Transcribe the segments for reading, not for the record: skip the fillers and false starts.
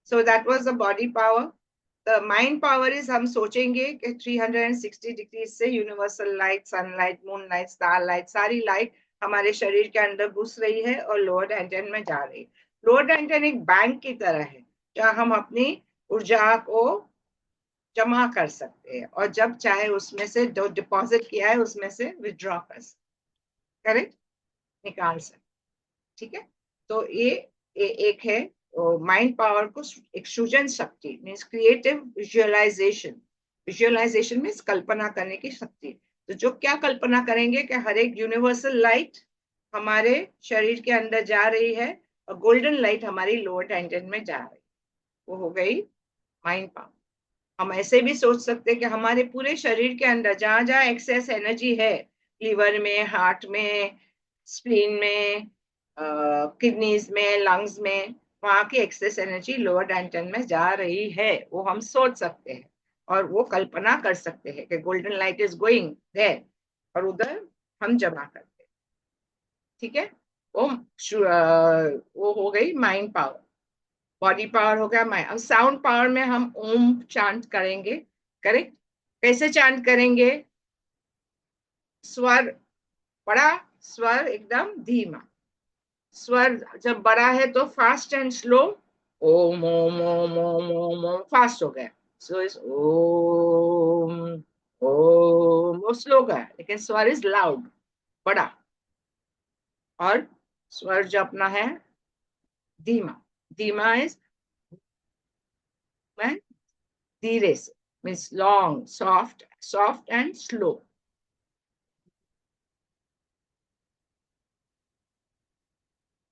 So that was the body power. The mind power is, हम सोचेंगे कि 360 degree से universal light, sunlight, moon light, star light, सारी light हमारे शरीर के अंदर घुस रही है और लोअर डैंटेन में जा रही है। लोअर डैंटेन एक बैंक की तरह है जहाँ हम अपनी ऊर्जा को जमा कर सकते हैं और जब चाहे उसमें से जो डिपॉजिट किया है उसमें से विड्रॉ कर सकते, करेक्ट, निकाल सकते। ठीक है। तो ये एक है माइंड पावर को, एक सृजन शक्ति means creative visualization. Visualization means कल्पना करने की शक्ति। तो जो क्या कल्पना करेंगे कि हर एक यूनिवर्सल लाइट हमारे शरीर के अंदर जा रही है और गोल्डन लाइट हमारी लोअर टेंशन में जा रही है, वो हो गई माइंड पावर। हम ऐसे भी सोच सकते हैं कि हमारे पूरे शरीर के अंदर जहां जहां एक्सेस एनर्जी है, लीवर में, हार्ट में, स्प्लीन में, किडनीज में, लंग्स में, वहां की एक्सेस एनर्जी लोअर डैंटन में जा रही है, वो हम सोच सकते हैं और वो कल्पना कर सकते हैं कि golden light is going there और उधर हम जमा करते हैं। ठीक है। वो वो हो गई माइंड पावर। बॉडी पावर हो गया माइंड। अब साउंड पावर में हम ओम चांट करेंगे, करेक्ट। कैसे चांट करेंगे? स्वर बड़ा, स्वर एकदम धीमा। स्वर जब बड़ा है तो fast and slow, Om Om Om Om Om Om, fast हो गया। सो इज ओम ओम, वो स्लो गया, लेकिन स्वर इज लाउड, बड़ा। और स्वर जो अपना है धीमा, धीमा इज मैं धीरे से, means long, soft, soft and slow.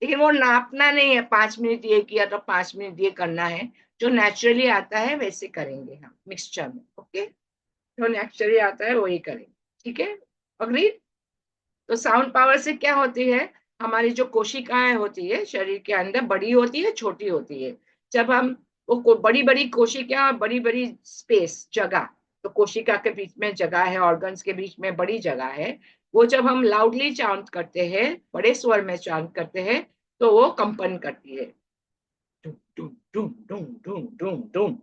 लेकिन वो नापना नहीं है, 5 मिनट ये किया तो 5 मिनट ये करना है। जो नेचुरली आता है वैसे करेंगे हम मिक्सचर में, ओके। जो नेचुरली आता है वही करेंगे, ठीक है। अग्री। तो साउंड पावर से क्या होती है, हमारी जो कोशिकाएं होती है शरीर के अंदर, बड़ी होती है, छोटी होती है। जब हम वो बड़ी बड़ी कोशिका और बड़ी बड़ी स्पेस, जगह, तो कोशिका के बीच में जगह है, ऑर्गन्स के बीच में बड़ी जगह है, वो जब हम लाउडली चाउंट करते हैं, बड़े स्वर में चाउंट करते हैं, तो वो कंपन करती है, डूम डूम डूम डूम डूम डूम डूम।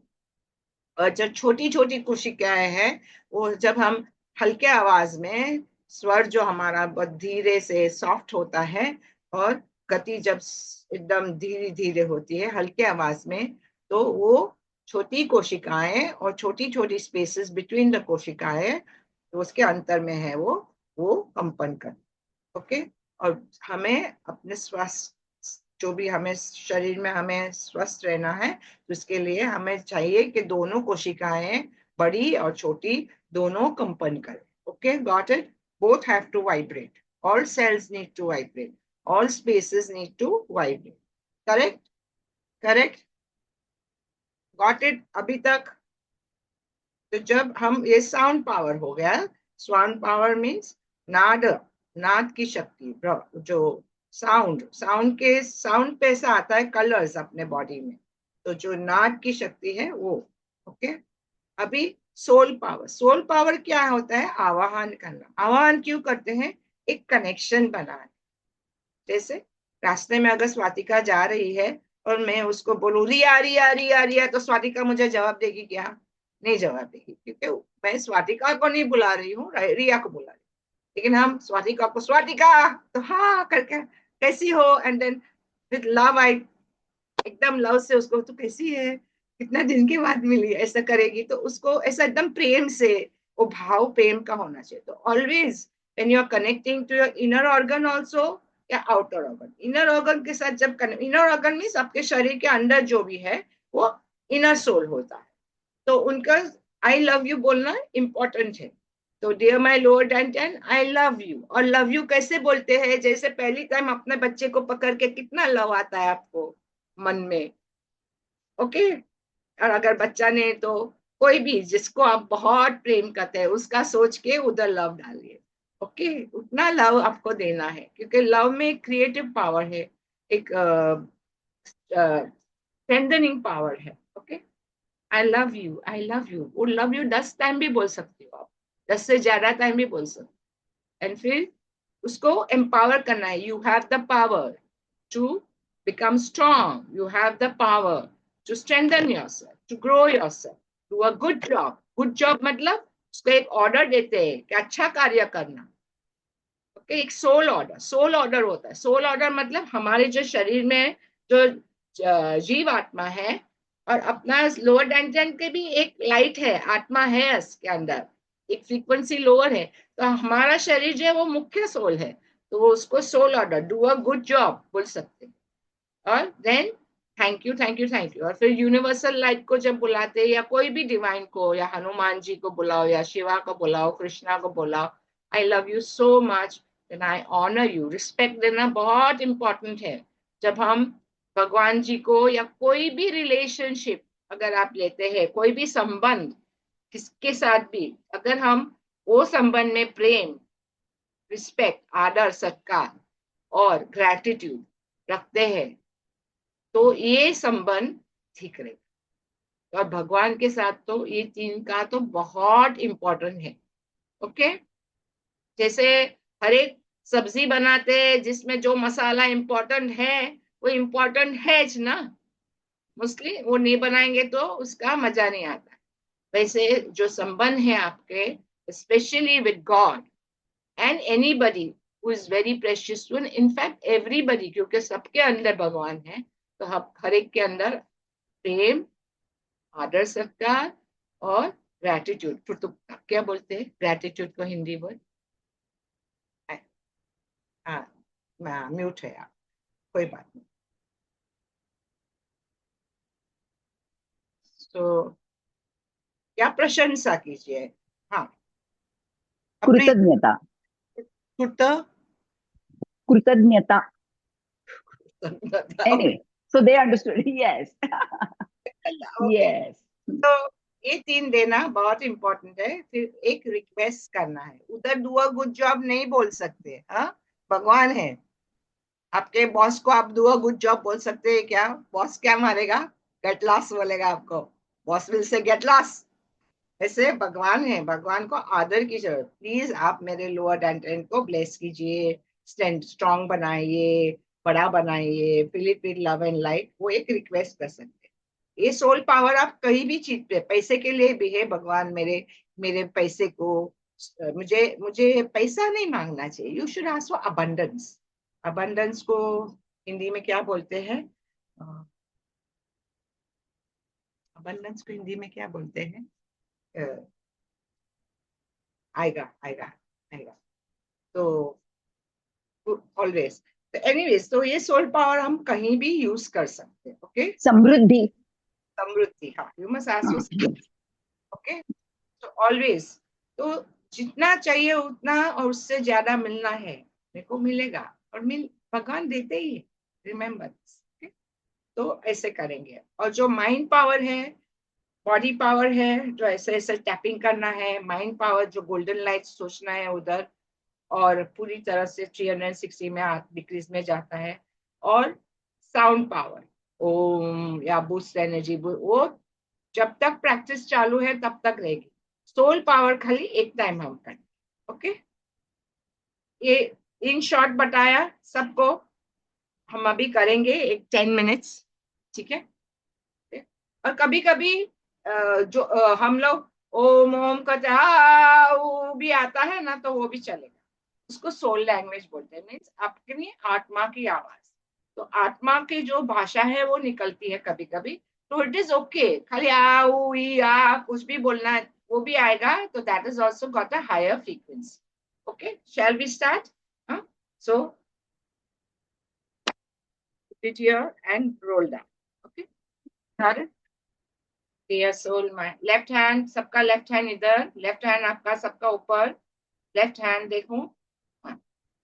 और जो छोटी छोटी कोशिकाएं हैं, वो जब हम हल्के आवाज में, स्वर जो हमारा बहुत धीरे से सॉफ्ट होता है और गति जब एकदम धीरे धीरे होती है हल्के आवाज में, तो वो छोटी कोशिकाएं और छोटी छोटी स्पेसेस बिटवीन द कोशिकाएं, तो उसके अंतर में है वो कंपन कर, ओके। और हमें अपने स्वास्थ्य, जो भी हमें शरीर में हमें स्वस्थ रहना है, तो इसके लिए हमें चाहिए कि दोनों कोशिकाएं, बड़ी और छोटी, दोनों कंपन करें, okay, got it. Both have to vibrate, all cells need to vibrate, all spaces need to vibrate, correct, correct, got it अभी तक? तो जब हम, ये साउंड पावर हो गया। साउंड पावर मीन्स नाद, नाद की शक्ति, जो साउंड, साउंड के, साउंड पे से आता है कलर्स अपने बॉडी में, तो जो नाद की शक्ति है वो, ओके। अभी सोल पावर। सोल पावर क्या होता है? आवाहन करना। आवाहन क्यों करते हैं? एक कनेक्शन बनाना। जैसे रास्ते में अगर स्वातिका जा रही है और मैं उसको बोलूं रिया रिया रिया रिया, तो स्वातिका मुझे जवाब देगी क्या? नहीं जवाब देगी, क्योंकि मैं स्वातिका को नहीं बुला रही हूँ, रिया को बुला रही हूँ। लेकिन हम स्वातिका को, स्वातिका, तो हाँ करके, कैसी हो, and then with love I, एकदम लव से उसको, तो कैसी है, कितना दिन के बाद मिली, ऐसा करेगी तो उसको ऐसा एकदम प्रेम से, वो भाव प्रेम का होना चाहिए। तो always when you are connecting to your inner organ also, या आउटर ऑर्गन, इनर ऑर्गन के साथ जब इनर ऑर्गन मीन्स आपके शरीर के अंदर जो भी है वो इनर सोल होता है, तो उनका आई लव यू बोलना इंपॉर्टेंट है। तो dear my lower dantian, I love you. और लव यू कैसे बोलते हैं? जैसे पहली टाइम अपने बच्चे को पकड़ के कितना लव आता है आपको मन में, ओके। और अगर बच्चा ने, तो कोई भी जिसको आप बहुत प्रेम करते हैं उसका सोच के उधर लव डालिए, ओके। उतना लव आपको देना है, क्योंकि लव में एक क्रिएटिव पावर है, एक स्ट्रेंथनिंग पावर है, okay. I love you, I love you, वो लव यू 10 टाइम भी बोल सकते हो आप, 10 से ज्यादा टाइम भी बोल सकते हो। एंड फिर उसको एम्पावर करना है, you have the power to become strong. You have the power to strengthen yourself, to grow yourself, do a good job. Good job मतलब उसको एक ऑर्डर देते हैं कि अच्छा कार्य करना. ओके, एक सोल ऑर्डर होता है. सोल ऑर्डर मतलब हमारे जो शरीर में जो जीव आत्मा है, और अपना लोअर डेंटन के भी एक लाइट है, आत्मा है इसके अंदर, एक फ्रीक्वेंसी लोअर है. तो हमारा शरीर जो है वो मुख्य सोल है, तो वो उसको soul order, do a good job बोल सकते हैं. और then thank you thank you thank you. और फिर यूनिवर्सल लाइट को जब बुलाते हैं, या कोई भी डिवाइन को, या हनुमान जी को बुलाओ, या शिवा को बुलाओ, कृष्णा को बुलाओ, I love you so much, then I honour you. Respect देना बहुत इंपॉर्टेंट है. जब हम भगवान जी को या कोई भी रिलेशनशिप अगर आप लेते हैं, कोई भी संबंध किसके साथ भी, अगर हम वो संबंध में प्रेम, रिस्पेक्ट, आदर, सत्कार और ग्रेटिट्यूड रखते हैं, तो ये संबंध ठीक रहेगा. और भगवान के साथ तो ये तीन का तो बहुत इंपॉर्टेंट है. ओके, जैसे हर एक सब्जी बनाते हैं जिसमें जो मसाला इंपॉर्टेंट है वो इंपॉर्टेंट है ना, मोस्टली वो नहीं बनाएंगे तो उसका मजा नहीं आता. वैसे जो संबंध है आपके, specially with God and anybody who is very precious to, in fact everybody, क्योंकि सबके अंदर भगवान है, तो हम हर एक के अंदर प्रेम, आदर, सत्कार और ग्रेटिट्यूड. तो क्या बोलते हैं ग्रेटिट्यूड को हिंदी वर्ड? हाँ, म्यूट है आप, कोई बात नहीं. तो क्या प्रशंसा कीजिए. हाँ, अपने कृतज्ञता. कृत कृतज्ञता. Anyway, so they understood. Yes. Okay. Yes. तो ये तीन देना बहुत इंपॉर्टेंट है. फिर एक रिक्वेस्ट करना है. उधर डू अ गुड जॉब नहीं बोल सकते. हाँ, भगवान है. आपके बॉस को आप डू अ गुड जॉब बोल सकते हैं क्या? बॉस क्या मारेगा? गेट लॉस बोलेगा आपको. Boss will say get loss. ऐसे भगवान है, भगवान को आदर की जरूरत. प्लीज आप मेरे लोअर डेंटन को ब्लेस कीजिए, स्ट्रॉन्ग बनाइए, बड़ा बनाइए, fill it with love and light. वो एक रिक्वेस्ट कर सकते हैं. ये सोल पावर आप कहीं भी चीज पे, पैसे के लिए भी है. भगवान मेरे मेरे पैसे को, मुझे मुझे पैसा नहीं मांगना चाहिए. You should ask for abundance. Abundance को हिंदी में क्या बोलते हैं? अबंडेंस को हिंदी में क्या बोलते हैं? आएगा आएगा आएगा. तो ऑलवेज. तो एनीवेज, तो ये सोल पावर हम कहीं भी यूज कर सकते हैं. ओके, समृद्धि. समृद्धि. हाँ, यू मस्ट हाँ, आस्क. yes. ओके, तो ऑलवेज, तो जितना चाहिए उतना और उससे ज्यादा मिलना है, मेरे को मिलेगा. और मिल भगवान देते ही. रिमेम्बर. तो ऐसे करेंगे. और जो माइंड पावर है, बॉडी पावर है, जो ऐसे ऐसे टैपिंग करना है, माइंड पावर जो गोल्डन लाइट सोचना है उधर, और पूरी तरह से 360 में डिक्रीज में जाता है. और साउंड पावर, ओम या बूस्ट एनर्जी, वो जब तक प्रैक्टिस चालू है तब तक रहेगी. सोल पावर खाली एक टाइम हम करें. ओके, ये इन शॉर्ट बताया सबको. हम अभी करेंगे एक 10 मिनट्स. ठीक है. और कभी कभी जो हम लोग ओम ओम का वो भी आता है ना, तो वो भी चलेगा. उसको सोल लैंग्वेज बोलते हैं. मीन्स अपनी आत्मा की आवाज. तो आत्मा की जो भाषा है वो निकलती है कभी कभी. तो इट इज ओके. खाली आ ऊ ई आ कुछ भी बोलना है वो भी आएगा. तो that is also got a higher frequency. Okay, shall we start? So sit here and roll down. Okay, got it? Dear soul, my left hand, सबका left hand इधर, left hand आपका सबका ऊपर, left hand देखो,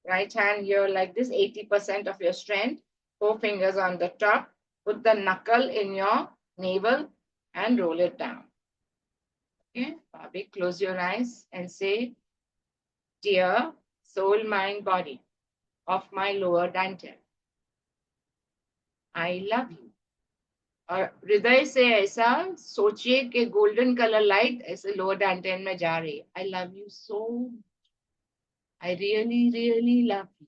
right hand here like this, 80% of your strength, 4 fingers on the top, put the knuckle in your navel and roll it down. Okay, Bobby, close your eyes and say, dear soul, mind, body of my lower dantian, I love you. और हृदय से ऐसा सोचिए कि golden colour light ऐसे lower dantian में जा रही है. I love you so, I really really love you.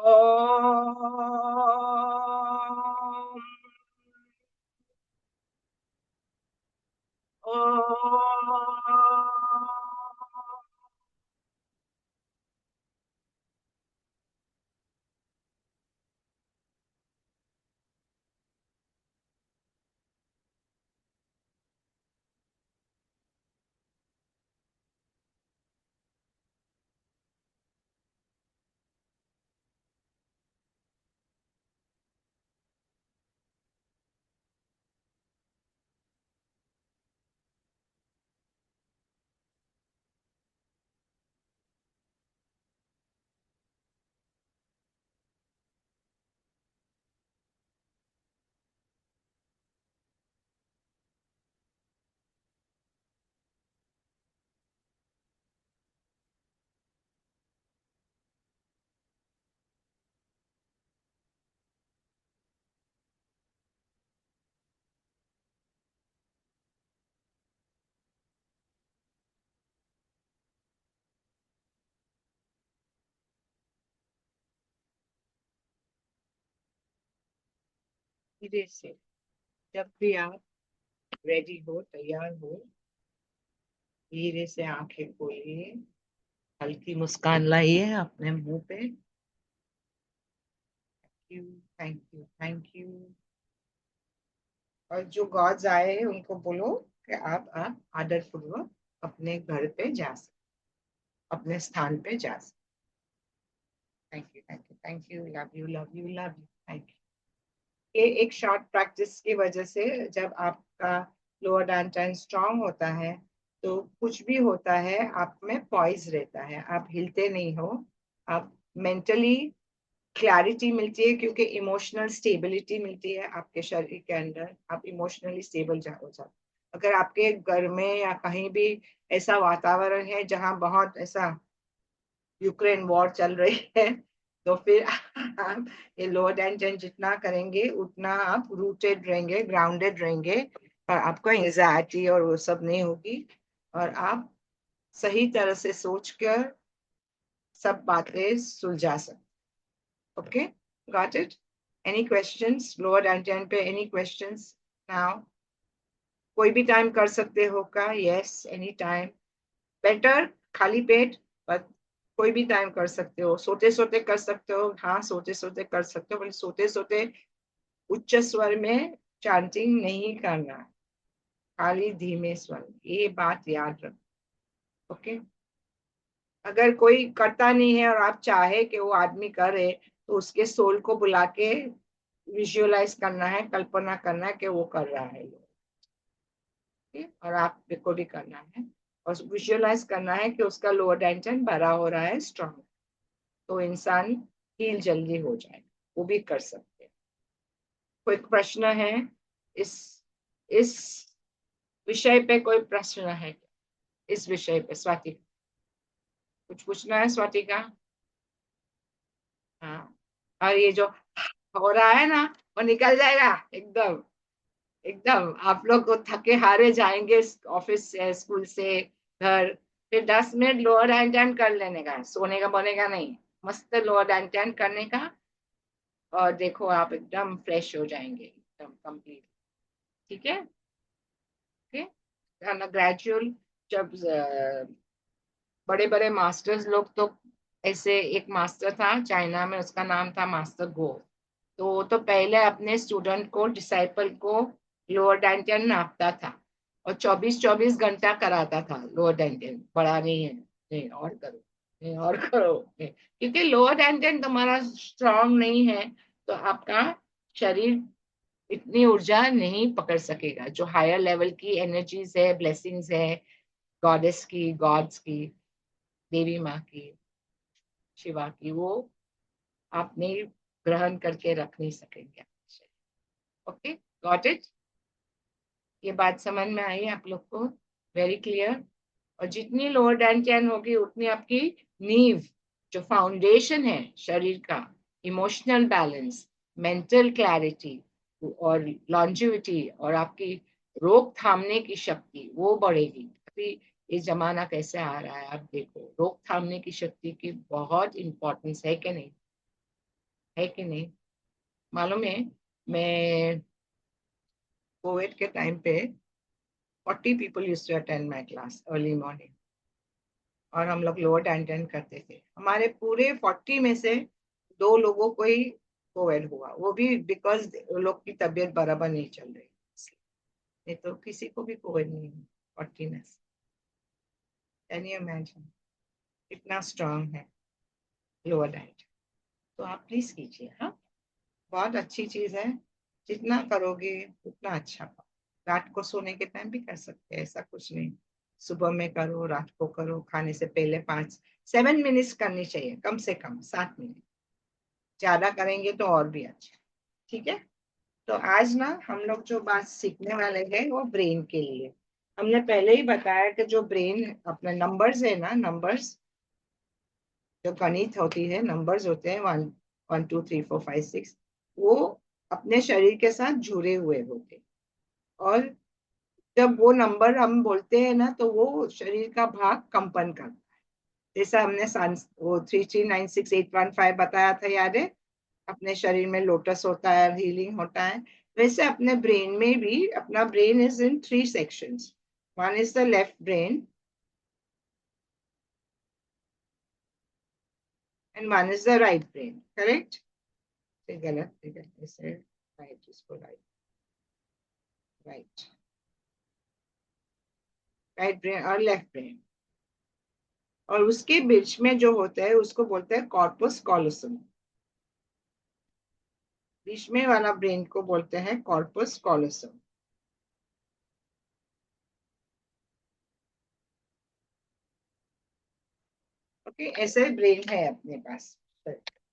Om. Om. धीरे से, जब भी आप रेडी हो, तैयार हो, धीरे से आंखें खोलिए, हल्की मुस्कान लाइए अपने मुंह पे। You, thank you, thank you. और जो गॉड्स आए हैं उनको बोलो कि आप आदर पूर्वक अपने घर पे जा सकते, अपने स्थान पे जा सकते। Thank you, thank you, thank you, love you, love you, love you, thank you. ये एक शॉर्ट प्रैक्टिस की वजह से, जब आपका लोअर डाउनटाइन स्ट्रांग होता है तो कुछ भी होता है आप में पॉइज रहता है, आप हिलते नहीं हो, आप मेंटली क्लैरिटी मिलती है, क्योंकि इमोशनल स्टेबिलिटी मिलती है आपके शरीर के अंदर, आप इमोशनली स्टेबल हो जाते। अगर आपके घर में या कहीं भी ऐसा वातावरण है जहाँ बहुत ऐसा यूक्रेन वॉर चल रही है, तो फिर आप ये लोअर टेंशन जितना करेंगे उतना आप रूटेड रहेंगे, ग्राउंडेड रहेंगे, और आपको एंजाइटी और वो सब नहीं होगी, और आप सही तरह से सोच कर सब बातें सुलझा सकते। Okay, got it? Any questions lower tension पे? Any questions now? कोई भी टाइम कर सकते हो का? यस, एनी टाइम बेटर, खाली पेट, बट कोई भी टाइम कर सकते हो, सोते सोते कर सकते हो, हाँ सोते सोते कर सकते हो, पर सोते सोते उच्च स्वर में चांटिंग नहीं करना, खाली धीमे स्वर, ये बात याद रखो। ओके, अगर कोई करता नहीं है और आप चाहे कि वो आदमी करे, तो उसके सोल को बुला के विजुअलाइज करना है, कल्पना करना है कि वो कर रहा है ये, और आप को भी करना है, और विजुअलाइज करना है कि उसका लोअर टेंशन भरा हो रहा है, स्ट्रांग, तो इंसान हील जल्दी हो जाए, वो भी कर सकते हैं। कोई प्रश्न है इस इस विषय पे? कोई प्रश्न है इस विषय पे? स्वाति, कुछ पूछना है स्वाति का? हाँ, और ये जो हो रहा है ना, वो निकल जाएगा एकदम, एकदम आप लोग को थके हारे जाएंगे ऑफिस से, स्कूल से, घर, फिर 10 मिनट लोअर हैंड कर लेने का, सोने का बनेगा नहीं, मस्त लोअर हैंड करने का, और देखो आप एकदम फ्रेश हो जाएंगे, एकदम कंप्लीट। ठीक है, ओके, ग्रेजुअल, जब बड़े बड़े मास्टर्स लोग तो, ऐसे एक मास्टर था चाइना में, उसका नाम था मास्टर गो, तो वो तो पहले अपने स्टूडेंट को, डिसाइपल को लोअर डैंटियन नापता था, और 24-24 घंटा कराता था लोअर डैंटियन, बड़ा नहीं है, नहीं और करो, नहीं और करो, नहीं। क्योंकि लोअर डैंटियन तुम्हारा स्ट्रांग नहीं है, तो आपका शरीर इतनी ऊर्जा नहीं पकड़ सकेगा, जो हायर लेवल की एनर्जीज है, ब्लेसिंग्स है, गॉडेस की, गॉड्स की, देवी माँ की, शिवा की, वो आप नहीं ग्रहण करके रख नहीं सकेंगे। Okay, got it? ये बात समझ में आई आप लोग को? Very clear? और जितनी लोअर डैंटियन होगी उतनी आपकी नींव, जो फाउंडेशन है शरीर का, इमोशनल बैलेंस, मेंटल क्लैरिटी, और लॉन्जिविटी, और आपकी रोक थामने की शक्ति, वो बढ़ेगी। अभी ये जमाना कैसे आ रहा है, आप देखो, रोक थामने की शक्ति की बहुत इंपॉर्टेंस है कि नहीं? है कि नहीं? मालूम है, मैं कोविड के टाइम पे 40 people used to attend my class early morning, और हम लोग लोअर अटेंड करते थे। हमारे पूरे 40 में से 2 लोगों को ही कोविड हुआ, वो भी बिकॉज लोग की तबीयत बराबर नहीं चल रही, नहीं तो किसी को भी कोविड नहीं हुआ 40 में से। कैन यू इमेजिन, इतना स्ट्रांग है लोअर डाइट। तो आप प्लीज कीजिए, हाँ, बहुत अच्छी चीज है, जितना करोगे उतना अच्छा पाओ। रात को सोने के टाइम भी कर सकते हैं, ऐसा कुछ नहीं, सुबह में करो, रात को करो, खाने से पहले 7 मिनट्स करनी चाहिए, कम से कम 7 मिनट, ज्यादा करेंगे तो और भी अच्छा। ठीक है, तो आज ना हम लोग जो बात सीखने वाले हैं वो ब्रेन के लिए। हमने पहले ही बताया कि जो ब्रेन अपने नंबर्स है ना, नंबर्स जो गणित होती है, नंबर्स होते हैं 1 1 2 3 4 5 6, वो अपने शरीर के साथ जुड़े हुए होते हैं। और जब वो नंबर हम बोलते हैं ना, तो वो शरीर का भाग कंपन करता है। जैसा हमने वो 3 3 9 6 8 1 5 बताया था, याद है? अपने शरीर में लोटस होता है, हीलिंग होता है, वैसे अपने ब्रेन में भी, अपना brain is in 3 sections. One is the left brain and one is the right brain, correct? गलत इसे राइट, इसको राइट, राइट, राइट ब्रेन और लेफ्ट ब्रेन। और उसके बीच में जो होता है उसको बोलते हैं कॉर्पस कॉलोसम। बीच में वाला ब्रेन को बोलते हैं कॉर्पस कॉलोसम। ओके, ऐसे ब्रेन है अपने पास।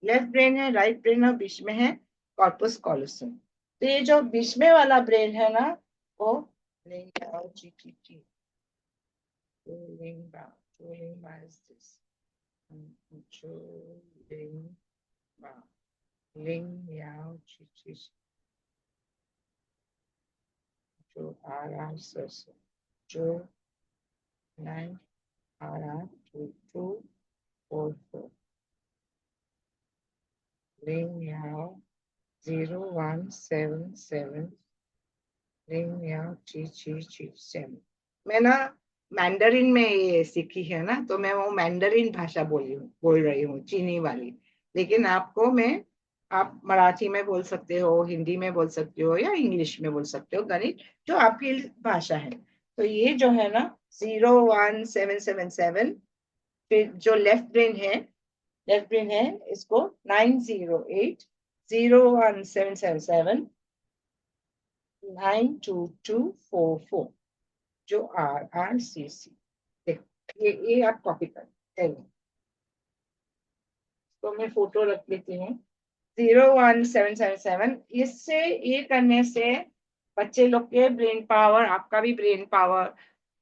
लेफ्ट ब्रेन है, राइट ब्रेन, और बीच में है कॉर्पस कॉलोसम। तो ये जो बीच में वाला ब्रेन है ना, वो लिंग is this. Ling Yao Chi Chi Jo Ara Soso Jo 9 Ara 2244 Ling Yao 0177 Ling Yao Chi Chi Chi 7। मैं ना मैंडरिन में ये सीखी है ना, तो मैं वो मैंडरिन भाषा बोल रही हूँ, चीनी वाली। लेकिन आपको मैं, आप मराठी में बोल सकते हो, हिंदी में बोल सकते हो, या इंग्लिश में बोल सकते हो, गणित जो आपकी भाषा है। तो ये जो है ना 01777, फिर जो लेफ्ट ब्रेन है इसको 908 01777 92244, जो RRCC। देखो ये आप कॉपी कर, तो मैं फोटो रख लेती हूँ। 01777, इससे ये करने से बच्चे लोग के ब्रेन पावर, आपका भी ब्रेन पावर,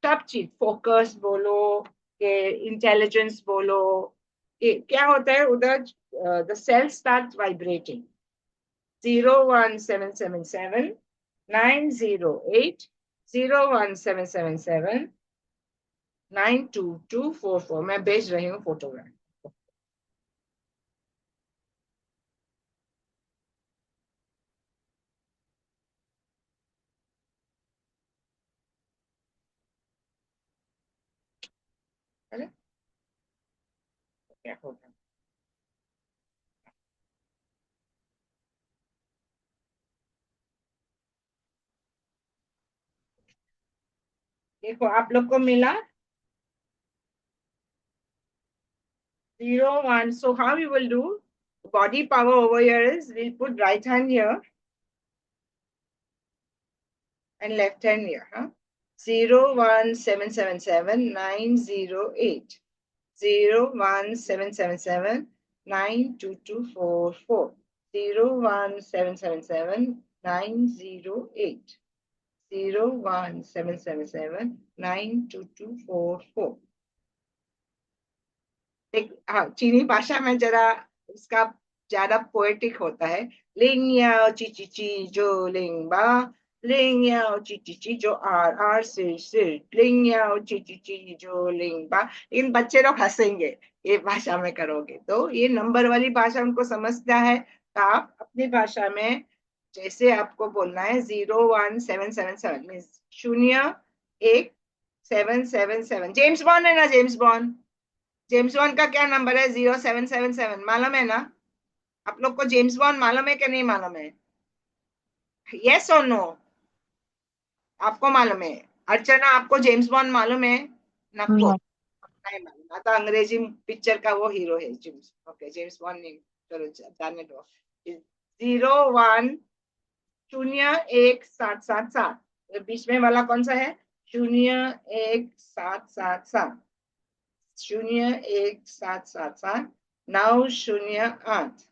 सब चीज, फोकस बोलो के इंटेलिजेंस बोलो, क्या होता है उधर, द सेल स्टार्ट वाइब्रेटिंग। 01777 908 01777 92244, मैं भेज रही हूँ फोटोग्राफ। है, क्या होगा? देखो आप लोग को मिला 0 1। So how we will do body power over here is, we'll put right hand here and left hand here, huh? 01777 908 01777 92244 01777 908 01777 92244। एक, हाँ, चीनी भाषा में जरा उसका ज्यादा पोएटिक होता है। लिंग याओ ची ची ची जो लिंग बा, लिंग याओ ची ची ची जो आर आर सिर लिंग याओ ची ची ची जो लिंग बा। इन बच्चे लोग हंसेंगे ये भाषा में करोगे तो, ये नंबर वाली भाषा उनको समझता है, आप अपनी भाषा में जैसे आपको बोलना है 01777 मीन्स 01777। जेम्स बॉन्ड है ना, जेम्स बॉन्ड, जेम्स बॉन्ड का क्या नंबर है? 0777, मालूम है ना? आप लोग को जेम्स बॉन्ड मालूम है कि नहीं मालूम है? यस और नो? आपको मालूम है? अर्चना, आपको जेम्स बॉन्ड मालूम है? नको, No. नहीं मालूम। आता अंग्रेजी पिक्चर का वो हीरो है जेम्स। ओके, जेम्स बॉन्ड नहीं, चलो जाने दो। 0101777, बीच में वाला कौन सा है? 01777, 01777, 908,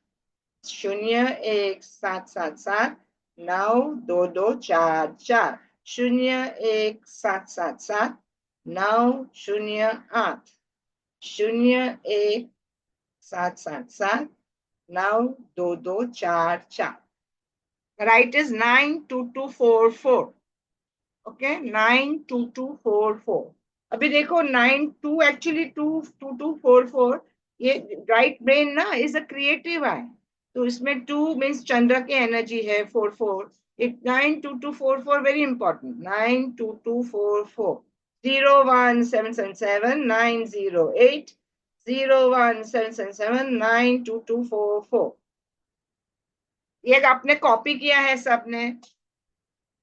01777, 92244, 01777, 908, 01777, 92244। Right is 92244। ओके, 92244। अभी देखो 92, एक्चुअली 22244, ये राइट ब्रेन ना इज अ क्रिएटिव आई, तो इसमें 2 मीन्स चंद्र की एनर्जी है, 44, इट 92244 वेरी इंपॉर्टेंट। 92244, 01777 908, 01777 92244। ये आपने कॉपी किया है सबने?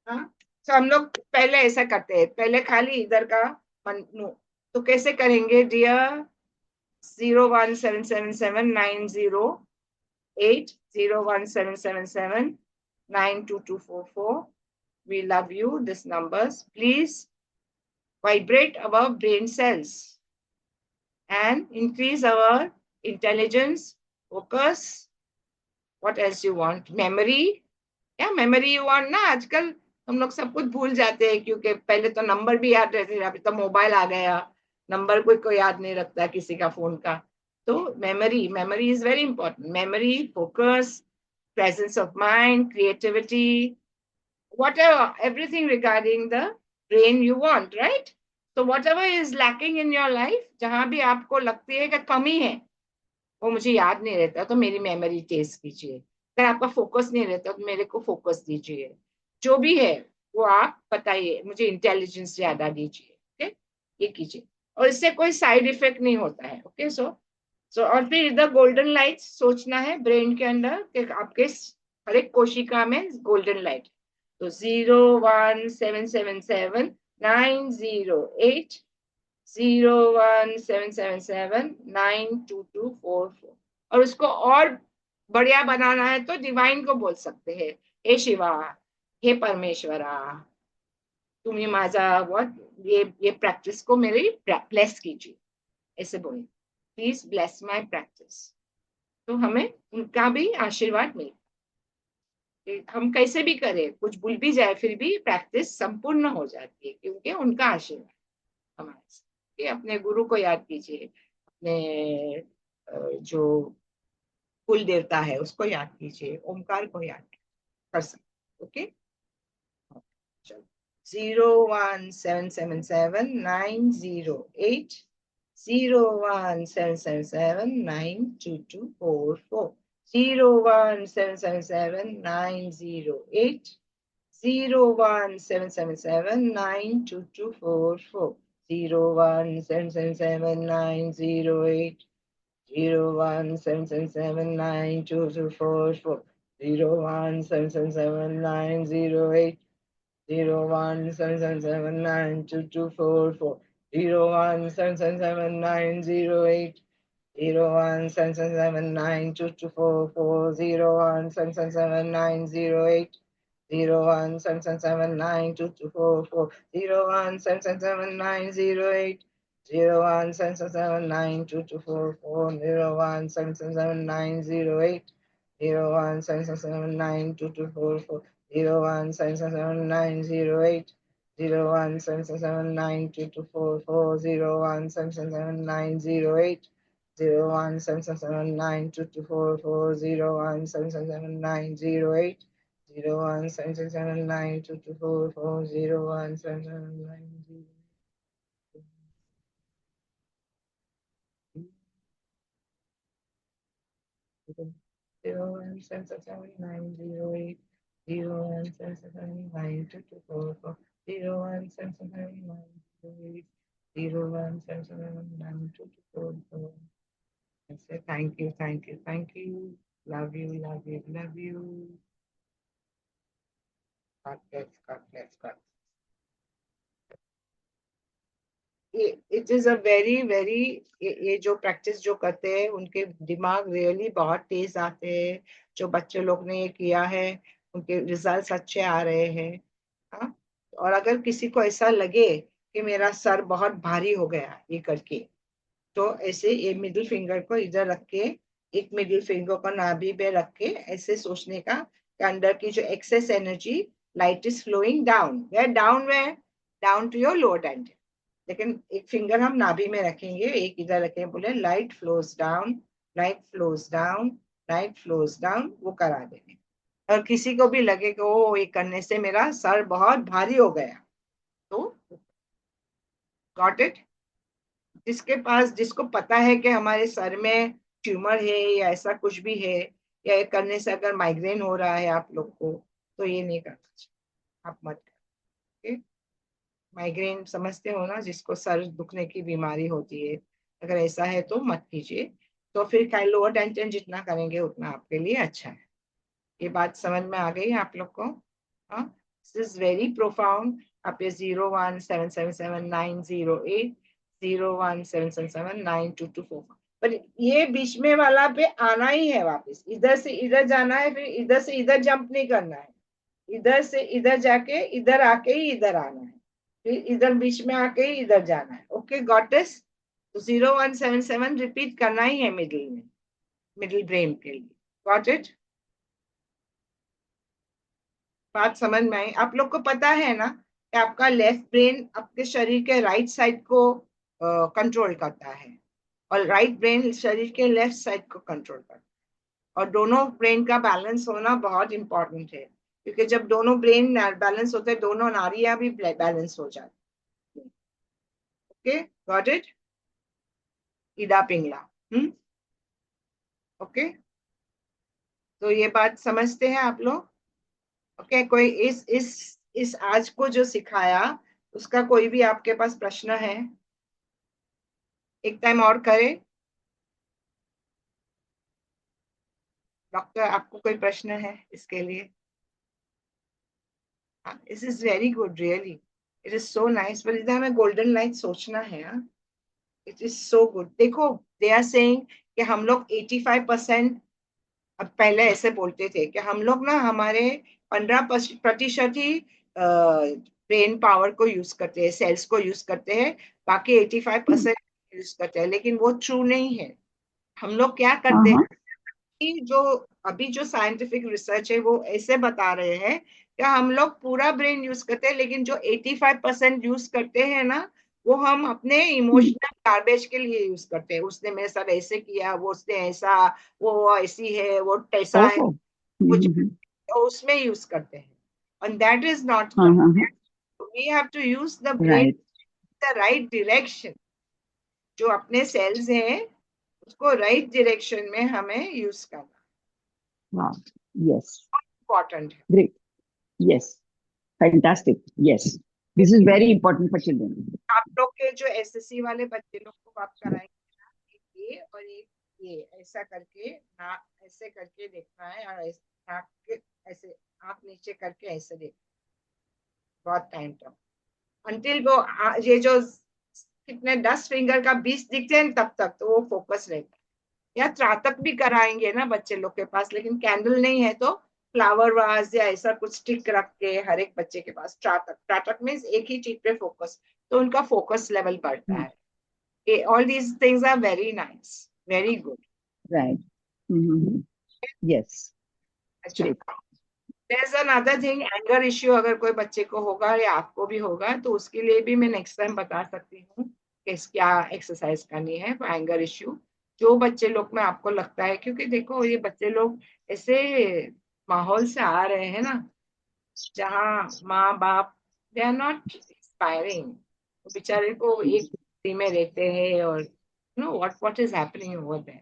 हाँ, तो हम लोग पहले ऐसा करते हैं, पहले खाली इधर का नो, तो कैसे करेंगे dear? 01777 908, 01777 92244। We love you. These numbers, please vibrate our brain cells and increase our intelligence, focus. What else you want? Memory, या मेमोरी यू वांट ना? आजकल हम लोग सब कुछ भूल जाते हैं, क्योंकि पहले तो नंबर भी याद रहते थे, अभी तो मोबाइल आ गया, नंबर कोई को याद नहीं रखता किसी का फोन का। तो memory, memory is very important. Memory, focus, presence of mind, creativity, whatever, everything regarding the brain you want, right? So whatever is lacking in your life, जहां भी आपको लगती है कि कमी है, वो मुझे याद नहीं रहता, तो मेरी मेमोरी टेस्ट कीजिए। अगर आपका फोकस नहीं रहता तो मेरे को फोकस दीजिए। जो भी है वो आप बताइए, मुझे इंटेलिजेंस ज्यादा दीजिए। ओके, ये कीजिए, और इससे कोई साइड इफेक्ट नहीं होता है। ओके, सो और फिर इधर गोल्डन लाइट सोचना है ब्रेन के अंदर कि आपके हर एक कोशिका में गोल्डन लाइट। तो 01777 908, 01777 92244। और उसको और बढ़िया बनाना है तो डिवाइन को बोल सकते हैं, हे शिवा, हे परमेश्वरा, तुम्ही माझा व्हाट, ये प्रैक्टिस को मेरी ब्लेस कीजिए, ऐसे बोले, प्लीज ब्लेस माय प्रैक्टिस। तो हमें उनका भी आशीर्वाद मिले। हम कैसे भी करें, कुछ भूल भी जाए, फिर भी प्रैक्टिस संपूर्ण हो जाती है, क्योंकि उनका आशीर्वाद हमारे साथ। कि अपने गुरु को याद कीजिए, अपने जो कुल देवता है उसको याद कीजिए, ओमकार को याद कर सकते। ओके, चलो, 01777 908, 01777 92244, 01777 908, 01777 92244, 01777 908, 01777 92244, 01777 908, 01777 92244, 01777 908, 01777 92244, 01777 908, 01777 92244, 01777 908, 01777 92244, 01777 908, 01777 92244, 01777 908, 01777 92244, 01777 908, 01777 92244, 01777 908, 01777 92244, 01777 908। 0177908 017792244 0177908 017792244. I say thank you, thank you, thank you. Love you, love you, love you. God bless, God bless, God. It is a very very, ये जो प्रैक्टिस जो करते हैं उनके दिमाग रियली बहुत तेज आते हैं। जो बच्चे लोग ने ये किया है उनके रिजल्ट्स अच्छे आ रहे हैं। हाँ, और अगर किसी को ऐसा लगे कि मेरा सर बहुत भारी हो गया ये करके, तो ऐसे ये मिडिल फिंगर को इधर रख के, एक मिडिल फिंगर को नाभि पे रख के ऐसे सोचने का कि अंदर की जो excess energy, light is flowing down, where down to your lower dantian. लेकिन एक फिंगर हम नाभि में रखेंगे, एक इधर रखेंगे, बोले light flows down, light flows down, light flows down, वो करा देंगे। और किसी को भी लगे कि ओ ये करने से मेरा सर बहुत भारी हो गया, तो गॉट इट। जिसके पास, जिसको पता है कि हमारे सर में ट्यूमर है या ऐसा कुछ भी है, या ये करने से अगर माइग्रेन हो रहा है आप लोग को, तो ये नहीं करना चाहिए, आप मत करिए। माइग्रेन समझते हो ना, जिसको सर दुखने की बीमारी होती है, अगर ऐसा है तो मत कीजिए। तो फिर क्या, लोअर टेंशन जितना करेंगे उतना आपके लिए अच्छा है। ये बात समझ में आ गई आप लोग को? हाँ, दिस इज वेरी प्रोफाउंड। आप ये 017779080 017779224, पर ये बीच में वाला पे आना ही है वापस, इधर से इधर जाना है, फिर इधर से इधर जंप नहीं करना है, इधर से इधर जाके इधर आके ही इधर आना है, फिर इधर बीच में आके ही इधर जाना है। Okay, got it. तो 0177 रिपीट करना ही है मिडिल में, मिडिल ब्रेन के लिए। Got it? बात समझ में आई आप लोग को? पता है ना कि आपका लेफ्ट ब्रेन आपके शरीर के राइट साइड को कंट्रोल करता है, और राइट ब्रेन शरीर के लेफ्ट साइड को कंट्रोल करता है। और दोनों ब्रेन का बैलेंस होना बहुत इंपॉर्टेंट है, क्योंकि जब दोनों ब्रेन बैलेंस होते हैं, दोनों नाड़ियां भी बैलेंस हो जाती है। Okay, got it? Ida Pingala. Okay, तो ये बात समझते हैं आप लोग? ओके, कोई इस आज को जो सिखाया उसका कोई भी आपके पास प्रश्न है? एक टाइम और करें। डॉक्टर, आपको कोई प्रश्न है इसके लिए? This is very good, really it is so nice. पर इधर हमें गोल्डन लाइट सोचना है। It is so good. देखो, दे आर सेइंग कि हम लोग 85%, अब पहले ऐसे बोलते थे कि हम लोग ना हमारे 15% ही ब्रेन पावर को यूज करते हैं, सेल्स को यूज करते हैं, बाकी 85% यूज करते हैं। लेकिन वो ट्रू नहीं है। हम लोग क्या करते Uh-huh. हैं कि जो अभी जो साइंटिफिक रिसर्च है वो ऐसे बता रहे हैं कि हम लोग पूरा ब्रेन यूज करते हैं, लेकिन जो 85% यूज करते हैं ना, वो हम अपने इमोशनल गार्बेज के लिए यूज करते हैं। उसने मेरे साथ ऐसे किया, वो उसने ऐसा, वो ऐसी है, वो तैसा है, Oh. कुछ Mm-hmm. तो उसमें यूज करते हैं। and that is not Uh-huh. correct. We have to use the brain Right. in the right direction. जो अपने सेल्स हैं उसको राइट डायरेक्शन में हमें यूज करना Wow. Yes. इम्पोर्टेंट है। Great. Yes. Fantastic. Yes. This is very important for children. आप लोग के जो एसएससी वाले बच्चे लोग को आप कराएंगे ना, एक ये और एक ये, ऐसा करके ना, ऐसे करके देखना है, और नाक के ऐसे आंख नीचे करके ऐसे देखना, बहुत टाइम तक, अंटिल वो ये जो कितने 10 फिंगर का 20 दिखते हैं तब तक तो वो फोकस रहता है। या त्राटक भी कराएंगे ना बच्चे लोग के पास, लेकिन कैंडल नहीं है तो फ्लावर वाज या ऐसा कुछ स्टिक रख के हर एक बच्चे के पास, त्राटक, त्राटक मीन्स एक ही चीज पे फोकस, तो उनका फोकस लेवल बढ़ता Hmm. है। all these things are very nice, very good. Right. Mm-hmm. Yes. अच्छा, Great. there's another thing, anger issue अगर कोई बच्चे को होगा या आपको भी होगा, तो उसके लिए भी मैं नेक्स्ट टाइम बता सकती हूँ कि क्या एक्सरसाइज करनी है फॉर एंगर इश्यू। जो बच्चे लोग में आपको लगता है, क्योंकि देखो ये बच्चे लोग ऐसे माहौल से आ रहे हैं ना, जहाँ माँ बाप दे आर नॉट इंस्पायरिंग, बेचारे को एक में रहते हैं, और know what is happening over there.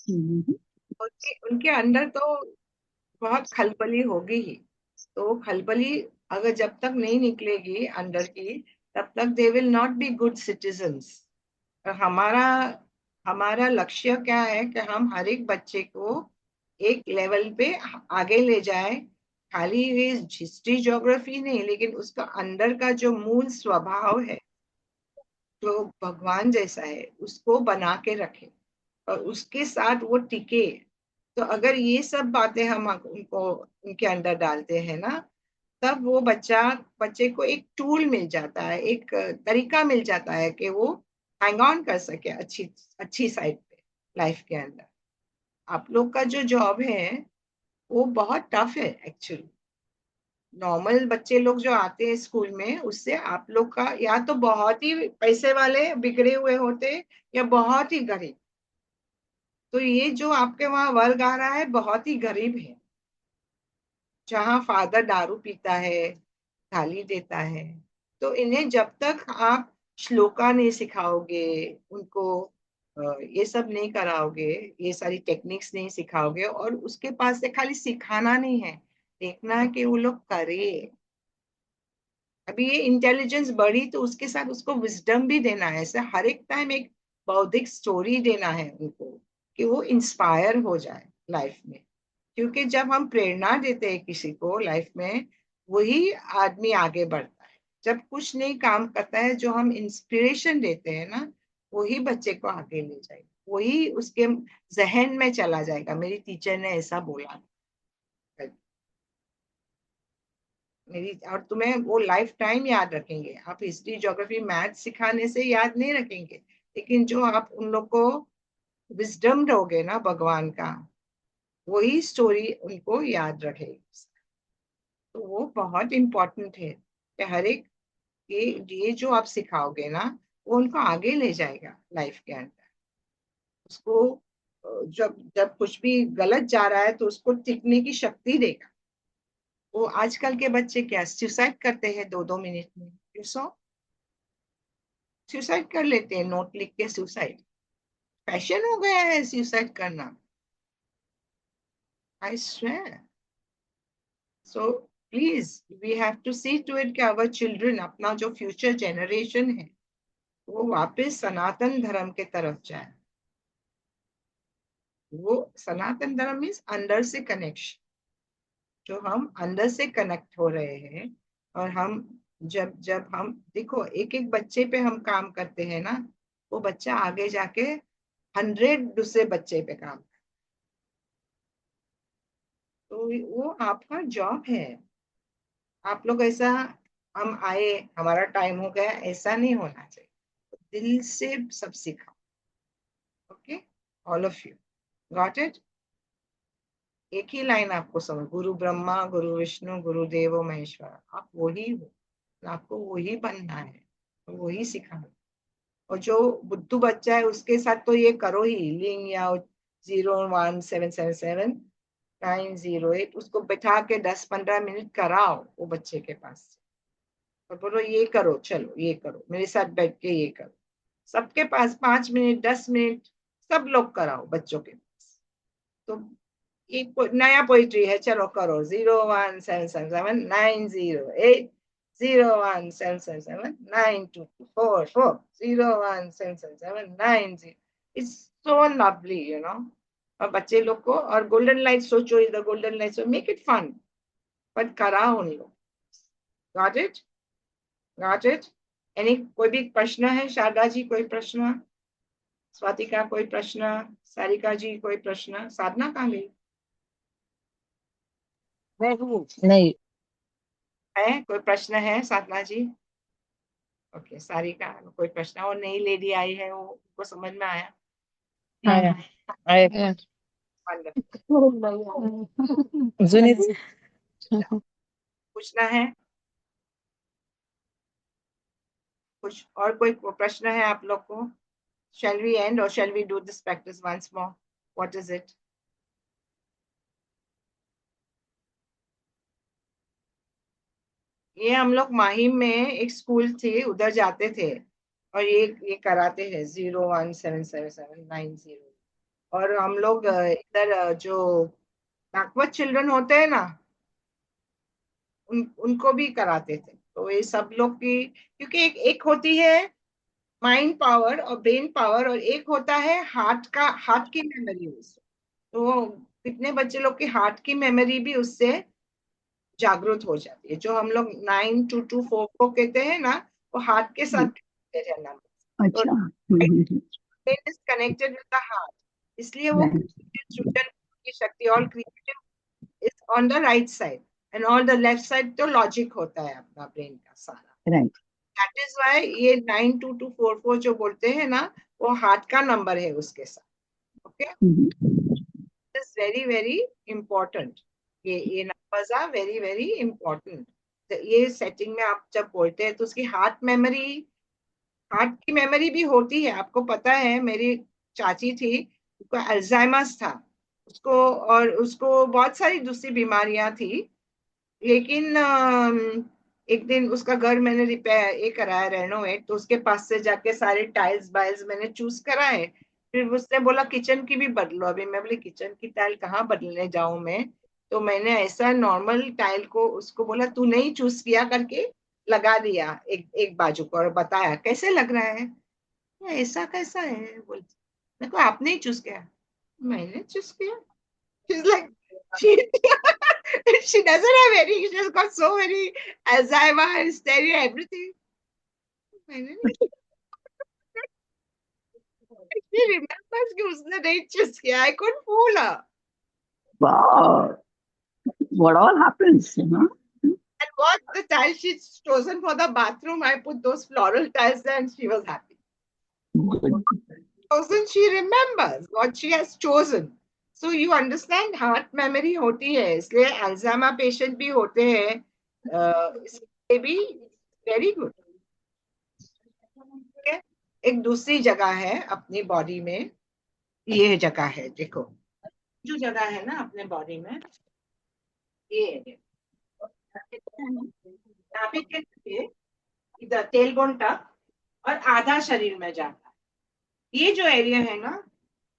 Mm-hmm. उनके अंदर तो बहुत खलबली होगी ही। तो वो खलबली अगर जब तक नहीं निकलेगी अंदर की, तब तक they will not be good citizens. हमारा हमारा लक्ष्य क्या है कि हम हर एक बच्चे को एक लेवल पे आगे ले जाए। खाली ये हिस्ट्री ज्योग्राफी नहीं, लेकिन उसका अंदर का जो मूल स्वभाव है, जो भगवान जैसा है, उसको बना के रखे और उसके साथ वो टिके। तो अगर ये सब बातें हम उनको उनके अंदर डालते हैं ना, तब वो बच्चे को एक टूल मिल जाता है, एक तरीका मिल जाता है कि वो हैंग ऑन कर सके अच्छी अच्छी साइड पे लाइफ के अंदर। आप लोग का जो जॉब है वो बहुत टफ है एक्चुअली। नॉर्मल बच्चे लोग जो आते हैं स्कूल में, उससे आप लोग का या तो बहुत ही पैसे वाले बिगड़े हुए होते, या बहुत ही गरीब। तो ये जो आपके वहां वर्ग आ रहा है बहुत ही गरीब है, जहाँ फादर दारू पीता है, गाली देता है। तो इन्हें जब तक आप श्लोका नहीं सिखाओगे उनको, ये सब नहीं कराओगे, ये सारी टेक्निक्स नहीं सिखाओगे, और उसके पास से खाली सिखाना नहीं है, देखना है कि वो लोग करे। अभी ये इंटेलिजेंस बढ़ी तो उसके साथ उसको विजडम भी देना है। ऐसे हर एक टाइम एक बौद्धिक स्टोरी देना है उनको, कि वो इंस्पायर हो जाए लाइफ में। क्योंकि जब हम प्रेरणा देते हैं किसी को लाइफ में, वही आदमी आगे बढ़ता है। जब कुछ नहीं काम करता है, जो हम इंस्पिरेशन देते हैं ना, वही बच्चे को आगे ले जाएगा, वही उसके जहन में चला जाएगा। मेरी टीचर ने ऐसा बोला। मेरी और तुम्हें वो लाइफ टाइम याद रखेंगे। आप हिस्ट्री ज्योग्राफी मैथ सिखाने से याद नहीं रखेंगे, लेकिन जो आप उन लोग को विजडम दोगे ना भगवान का, वही स्टोरी उनको याद रखेगी। तो वो बहुत इम्पोर्टेंट है कि हर एक ये जो आप सिखाओगे ना, वो उनको आगे ले जाएगा लाइफ के अंदर। उसको जब जब कुछ भी गलत जा रहा है तो उसको टिकने की शक्ति देगा। वो आजकल के बच्चे क्या सुसाइड करते हैं 2-2 मिनट में, यू सो, सुसाइड कर लेते हैं, नोट लिख के सुसाइड। फैशन हो गया है सुसाइड करना, I swear. So please, we have to see to it कि आवर चिल्ड्रन, अपना जो फ्यूचर जनरेशन है, वो वापस सनातन धर्म के तरफ जाए। वो सनातन धर्म मीन्स अंदर से कनेक्शन, जो हम अंदर से कनेक्ट हो रहे हैं। और हम जब जब हम देखो एक एक बच्चे पे हम काम करते हैं ना, वो बच्चा आगे जाके 100 दूसरे बच्चे पे काम। तो वो आपका जॉब है। आप लोग ऐसा, हम आए हमारा टाइम हो गया, ऐसा नहीं होना चाहिए। दिल से सब सीखा। Okay, all of you got it. एक ही लाइन आपको समझ, गुरु ब्रह्मा गुरु विष्णु गुरु देवो महेश्वर, आप वही हो। आपको वही बनना है, वही सिखाना। और जो बुद्धू बच्चा है उसके साथ तो ये करो ही, लिंग या 01777 908, उसको बैठा के 10-15 मिनट कराओ वो बच्चे के पास, और बोलो ये करो, चलो ये करो मेरे साथ बैठ के ये करो। सबके पास 5 मिनट 10 मिनट सब लोग कराओ बच्चों के पास। तो एक नया पोइट्री है, चलो करो, 01777 908 01777 92244 01777 9 इट्स सो लवली और बच्चे लोग को, और गोल्डन लाइट सोचो, इधर golden light so make it fun, but कराओ उन लोग। Got it, got it. Any कोई भी प्रश्न है? शारदा जी कोई प्रश्न? स्वातिका कोई प्रश्न? सारिका जी कोई प्रश्न? साधना कहाँ गई? नहीं। है कोई प्रश्न है साधना जी? ओके, सारिका कोई प्रश्न? और नई लेडी आई है, वो को समझ में आया? आया आया जुनी पूछना है कुछ और? कोई प्रश्न है आप लोग को? shall we end or shall we do this practice once more? What is it? ये हम लोग माहिम में एक स्कूल थे, उधर जाते थे, और ये कराते हैं 01777 9 0। और हम लोग इधर जो बैकवर्ड चिल्ड्रन होते हैं ना, उनको भी कराते थे। तो ये सब लोग की, क्योंकि एक होती है माइंड पावर और ब्रेन पावर, और एक होता है हार्ट की मेमोरी उससे। तो कितने बच्चे लोग की हार्ट की मेमोरी भी उससे जागृत हो जाती है। जो हम लोग 9224 को कहते हैं ना, वो हार्ट के साथ रहना। तो अच्छा। brain is connected with the heart, इसलिए वो राइट सृजन की शक्ति और creative is on the right side, and on the left side तो लॉजिक होता है अपना ब्रेन का सारा। राइट। दैट इज व्हाई ये 92244 जो बोलते हैं ना, वो हार्ट का नंबर है उसके साथ। Okay, is very very important. ये numbers are very very important. ये सेटिंग में आप जब बोलते हैं तो उसकी हार्ट की मेमोरी भी होती है। आपको पता है, मेरी चाची थी, उसको अल्जाइमर्स था उसको, और उसको बहुत सारी दूसरी बीमारियां थी। लेकिन एक दिन उसका घर मैंने रिपेयर ये कराया, रेनोवेट, तो उसके पास से जाके सारे टाइल्स बाइल्स मैंने चूज कराए। फिर उसने बोला किचन की भी बदलो। अभी मैं बोली किचन की टाइल कहाँ बदलने जाऊं मैं। तो मैंने ऐसा नॉर्मल टाइल को उसको बोला तू नहीं चूज किया करके लगा दिया एक एक बाजू को, और बताया कैसे लग रहा है। ऐसा कैसा है बोलती, मेरे को आपने ही चूज किया। मैंने चूज किया? She's like, she she doesn't have any. She just got so many Alzheimer, hysteria, everything. मैंने नहीं, she remembers कि उसने नहीं चूज किया। I couldn't fool her. Wow, what all happens, you know? And what the tile she's chosen for the bathroom, I put those floral tiles there, and she was happy. Good. Chosen, she remembers what she has chosen. So you understand, heart memory होती है, इसलिए Alzheimer patient भी होते हैं। इसलिए भी very good. एक दूसरी जगह है अपनी बॉडी में, ये जगह है देखो, जो जगह है ना अपने बॉडी में, ये नाभि के नीचे, इधर टेलबोन तक, और आधा शरीर में जाता है। ये जो एरिया है ना,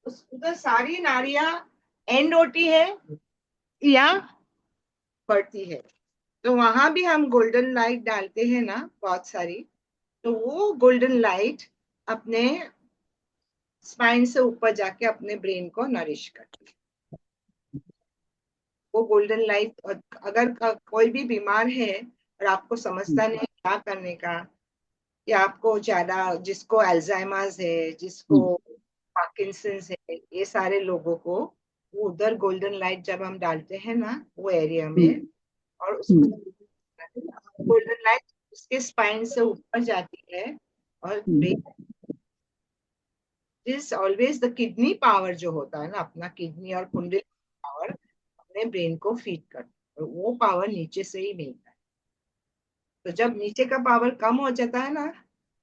उधर सारी नाड़ियां एंड होती है या बढ़ती है। तो वहां भी हम गोल्डन लाइट डालते हैं ना बहुत सारी, तो वो गोल्डन लाइट अपने स्पाइन से ऊपर जाके अपने ब्रेन को नरिश करती है। वो गोल्डन लाइट, अगर कोई भी बीमार है और आपको समझता नहीं क्या करने का, या आपको ज्यादा, जिसको अल्जाइमर्स है, जिसको पार्किंसंस है, ये सारे लोगों को वो उधर गोल्डन लाइट जब हम डालते हैं ना वो एरिया में, और उसको गोल्डन लाइट उसके स्पाइन से ऊपर जाती है, और this always the kidney power जो होता है ना, अपना किडनी और कुंडली पावर अपने ब्रेन को फीड करता है, और वो पावर नीचे से ही मिलता है। तो जब नीचे का पावर कम हो जाता है ना,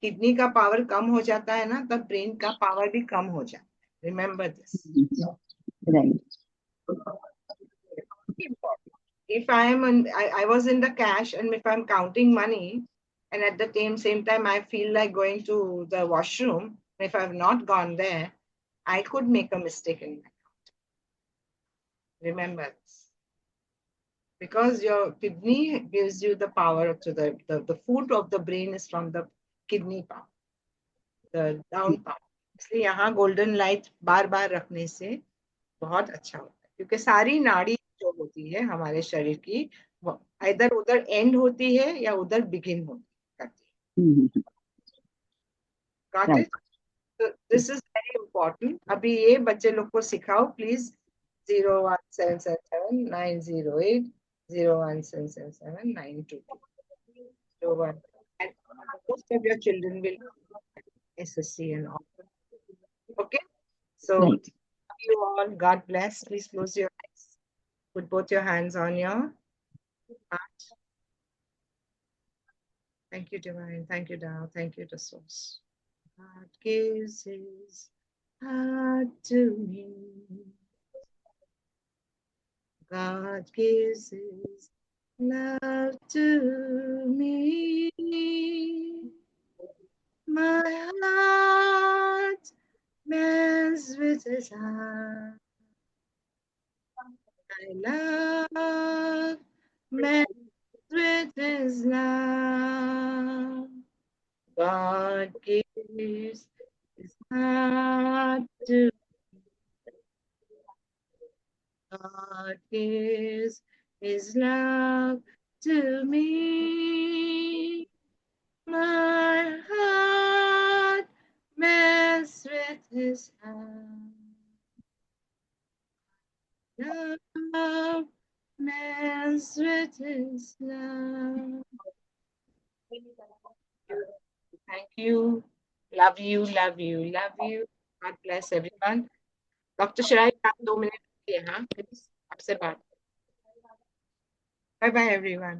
किडनी का पावर कम हो जाता है ना, तब ब्रेन का पावर भी कम हो जाता है। Remember this. Right. If I was in the cash, and if I'm counting money, and at the same time I feel like going to the washroom, if I've not gone there, I could make a mistake in my count. Remember this. Because your kidney gives you the power to the food of the brain is from the kidney power, the down power. इसलिए यहाँ golden light बार बार रखने से बहुत अच्छा होता है, क्योंकि सारी नाड़ी जो होती है हमारे शरीर की, वो इधर उधर एंड होती है या उधर बिगिन करती है। Got Right. it? So this is very important. अभी ये बच्चे लोग को सिखाओ please. 017779018 017779222 01. And most of your children will SSC and all. Okay, so Right. you all, God bless. Please close your eyes. Put both your hands on your heart. Thank you, Divine. Thank you, Tao. Thank you, the Source. God gives His heart to me. God gives His love to me. My heart bears with his hand. I love man with his love. God gives his heart to God gives his love to me. My heart melts with his hand. Love melts with his love. Thank you. Love you, love you, love you. God bless everyone. Doctor शराई आप 2 minute के हाँ please आपसे बात bye bye everyone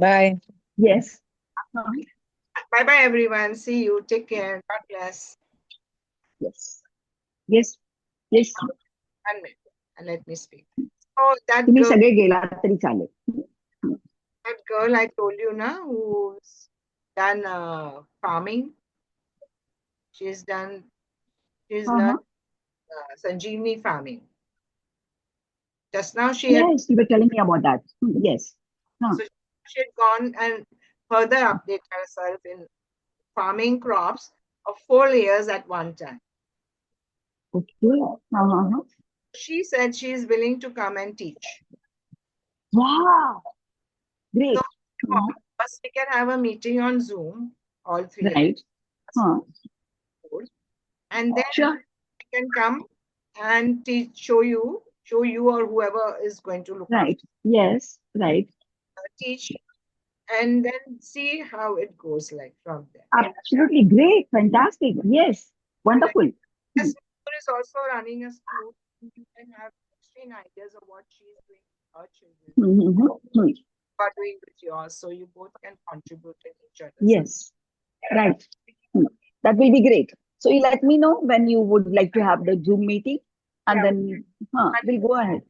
Bye. Yes. Bye bye everyone see you take care God bless Yes. Yes. Yes. 1 minute and let me speak so तुम्ही सगळे गेला तरी चालेल. that girl I told you na who's done farming she's learned Sanjeevani farming just now she had Yes, you were telling me about that. Yes. so she had gone and further updated herself in farming crops of 4 layers at one time. Okay. She said she is willing to come and teach. Wow. Great. So, first we can have a meeting on Zoom, all three. Right. And then Sure. we can come and teach, show you or whoever is going to look Right. Yes. Right. teach, and then see how it goes like from there. Absolutely great. Fantastic. Yes. Wonderful. Yes, is also running a school. You can have 16 ideas of what she's doing with her children. Are doing with yours, so you both can contribute in each other. Yes. Right. That will be great. So you let me know when you would like to have the Zoom meeting, and then we'll go ahead.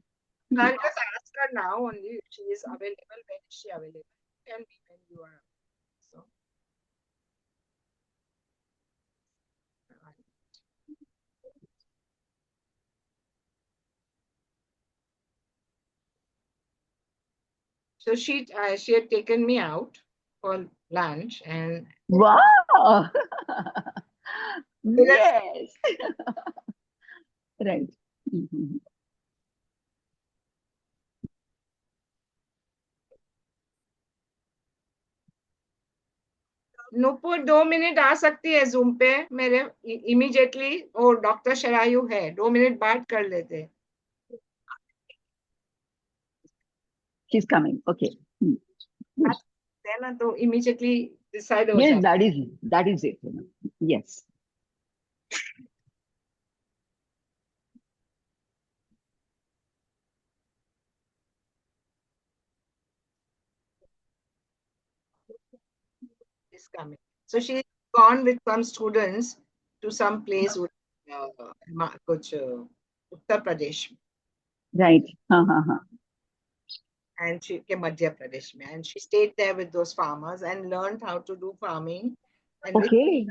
I'll just ask her now only if she is available. When is she available? Tell me when you are available. So she had taken me out for lunch and wow. Yes. Right. Nupur 2 minute आ सकती है zoom पे मेरे immediately और doctor Sharayu है 2 minute बात कर लेते हैं. She's coming. Okay. देना तो immediately decide हो Yes, जाए. that is it. Yes. Is coming. So she's gone with some students to some place with Uttar Pradesh. Right. And she came Madhya Pradesh, and she stayed there with those farmers and learned how to do farming. And okay.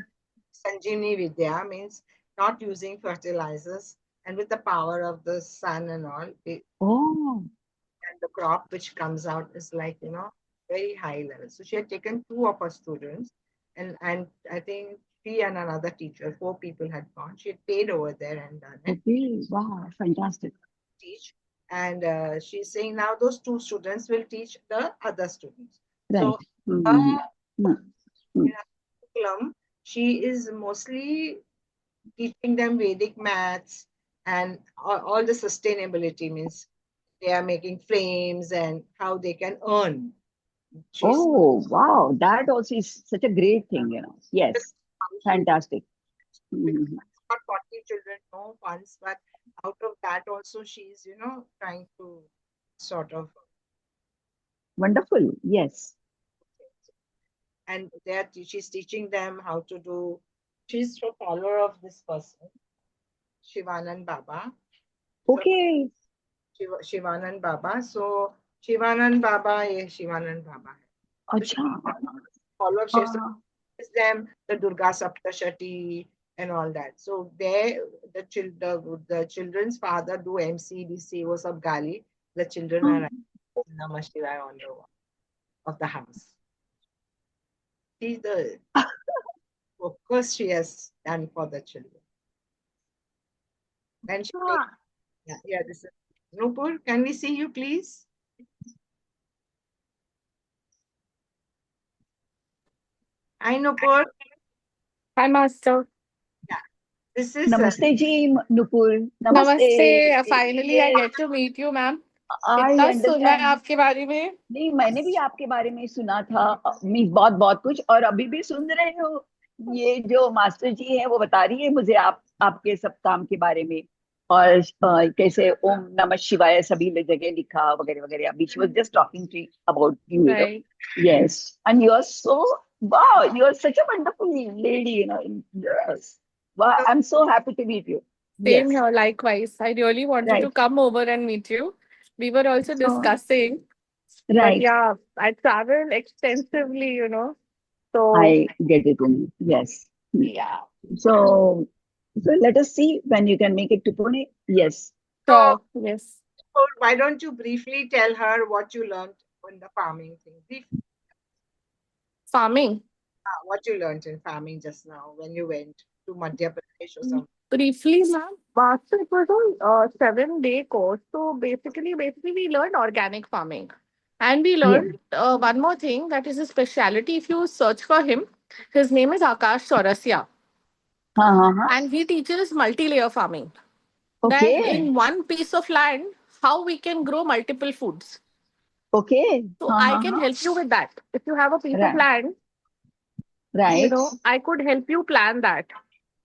Sanjeevani Vidya means not using fertilizers, and with the power of the sun and all. And the crop which comes out is like very high level. So she had taken 2 of her students, and I think she and another teacher, 4 people had gone. She had paid over there and done it. Okay, wow, fantastic. Teach. And she's saying now those 2 students will teach the other students. Right. So she is mostly teaching them Vedic maths and all the sustainability, means they are making frames and how they can earn. Wow, that also is such a great thing, Yes, fantastic. Not 40 children, no funds, but out of that also she's, trying to sort of. Wonderful, yes. And she's teaching them how to do. She's a follower of this person, Shivanand Baba. Okay. Shivanand Baba. So Shivanand Baba is Shivanand Baba. Acha. Follow them, the Durga Saptashati, and all that. So there, the children's father do MCDC or some gali. The children are Namah Shivaya on the wall of the house. See the focus she has done for the children. And she makes, yeah, this is Nupur. Can we see you, please? Hi, Nupur. Hi, Master. Yeah, this is Namaste ji, Nupur. Namaste. Finally, I Yes, get to meet you, ma'am. I इतना सुना है understand. आपके बारे में. नहीं, मैंने भी आपके बारे में सुना था, मीन्स बहुत बहुत कुछ, और अभी भी सुन रहे हो. ये जो मास्टर जी है वो बता रही है मुझे आपके सब काम के बारे में, और कैसे ओम नमः शिवाय सभी जगह लिखा वगैरह वगैरह. अभी she was just talking to about you. Right. Yes, and you are so, wow, you are such a wonderful lady, Yes. Wow, I'm so happy to meet you. Same Yes, here, likewise. I really wanted to right. come over and meet you. We were also So, discussing, but right. yeah, I travel extensively, So, I get it. Yes. yeah. So let us see when you can make it to Pune. Yes. so, Yes. why don't you briefly tell her what you learned in the farming thing? Briefly, Farming. what you learned in farming just now when you went to Madhya Pradesh or something. Briefly, ma'am, Master, it was a 7-day course. So basically, we learned organic farming. And we Yeah. learned one more thing that is a specialty. If you search for him, his name is Akash Chaurasia. Uh-huh. And he teaches multi-layer farming. That Okay. in one piece of land, how we can grow multiple foods. Okay. So I can help you with that. If you have a piece of Right. land, Right. I could help you plan that.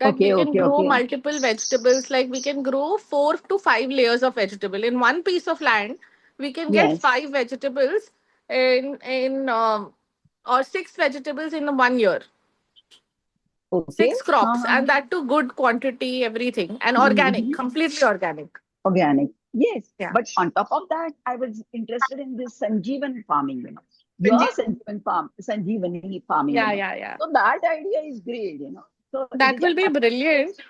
That Okay. we can Okay. grow Okay. multiple vegetables, like we can grow 4 to 5 layers of vegetable in one piece of land. We can get Yes. 5 vegetables in or 6 vegetables in 1 year. Okay. 6 crops, Uh-huh. and that to good quantity, everything, and Mhm. organic, completely organic. Organic. Yes. Yeah. But on top of that, I was interested in this Sanjeevan farming. Your Sanjeevani farming. Yeah. So that idea is great. So it That is. will be brilliant.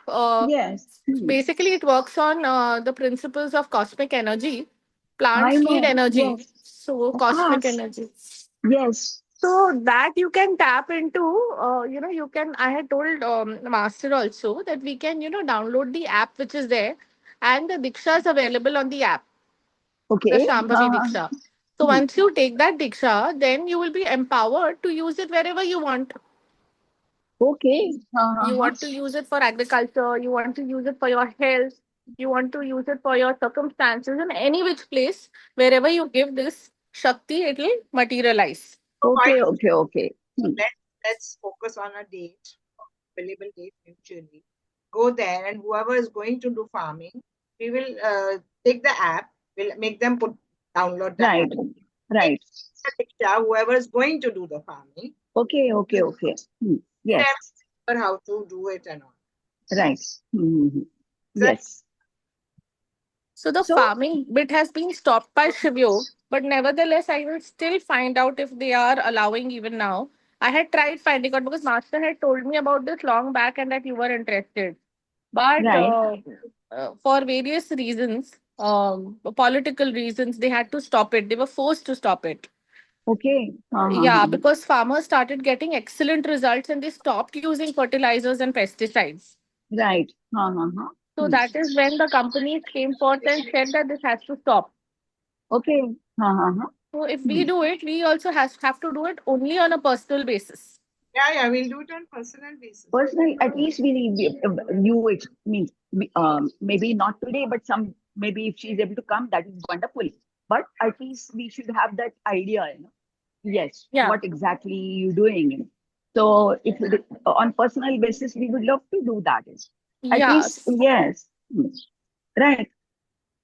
Yes. Basically, it works on the principles of cosmic energy. I Plants need know. energy, Yes. so Of cosmic course. energy. Yes. So that you can tap into. You can. I had told Master also that we can, download the app which is there, and the Diksha is available on the app, the Okay. Shambhavi Diksha. So once you take that Diksha, then you will be empowered to use it wherever you want. Okay. You want to use it for agriculture, you want to use it for your health, you want to use it for your circumstances, in any which place, wherever you give this Shakti, it will materialize. Okay. Okay. Let's focus on a date, available date mutually. Go there, and whoever is going to do farming, we will take the app. We'll make them download the Right. app. Right. Whoever is going to do the farming. Okay. Yes. How to do it and all. Right. Mhm. Yes. So the farming bit has been stopped by Shivyo, but nevertheless, I will still find out if they are allowing even now. I had tried finding out because Master had told me about this long back and that you were interested. But Right. for various reasons, political reasons, they had to stop it. They were forced to stop it. Okay. Yeah, because farmers started getting excellent results and they stopped using fertilizers and pesticides. Right. So that is when the companies came forth and said that this has to stop. Okay. So if we do it, we also have to do it only on a personal basis. Yeah, we'll do it on personal basis. Personally, at least it means maybe not today, but maybe if she's able to come, that is wonderful. But at least we should have that idea, Yes, Yeah. what exactly you doing. So if on personal basis, we would love to do that. At least, yes. Right.